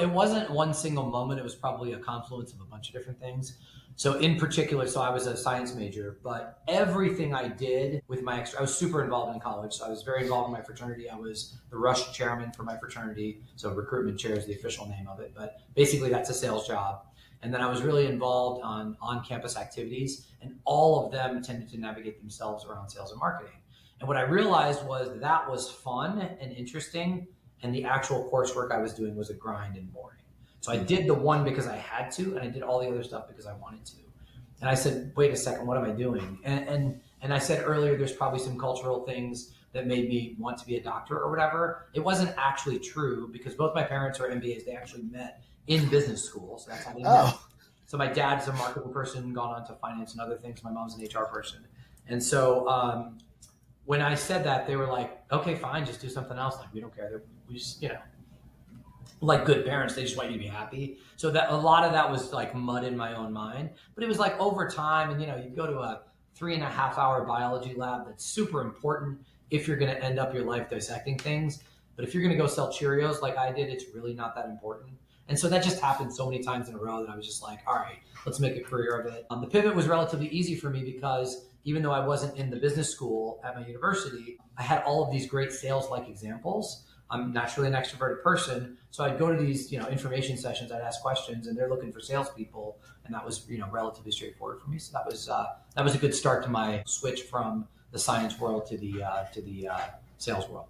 it wasn't one single moment. It was probably a confluence of a bunch of different things. So in particular, so I was a science major, but everything I did with my extra, I was super involved in college. So I was very involved in my fraternity. I was the rush chairman for my fraternity. So recruitment chair is the official name of it, but basically that's a sales job. And then I was really involved on campus activities, and all of them tended to navigate themselves around sales and marketing. And what I realized was that was fun and interesting, and the actual coursework I was doing was a grind and boring. So I did the one because I had to, and I did all the other stuff because I wanted to. And I said, wait a second, what am I doing? And I said earlier, there's probably some cultural things that made me want to be a doctor or whatever. It wasn't actually true because both my parents are MBAs. They actually met in business school. So that's how they met. So my dad's a marketing person, gone on to finance and other things. My mom's an HR person. And so when I said that, they were like, okay, fine, just do something else. Like, we don't care. We just, like good parents, they just want you to be happy. So that a lot of that was like mud in my own mind, but it was like over time. And you'd go to a 3.5 hour biology lab that's super important if you're going to end up your life dissecting things. But if you're going to go sell Cheerios like I did, it's really not that important. And so that just happened so many times in a row that I was just like, all right, let's make a career of it. The pivot was relatively easy for me because even though I wasn't in the business school at my university, I had all of these great sales-like examples. I'm naturally an extroverted person. So I'd go to these, information sessions, I'd ask questions, and they're looking for salespeople. And that was, relatively straightforward for me. So that was a good start to my switch from the science world to the sales world.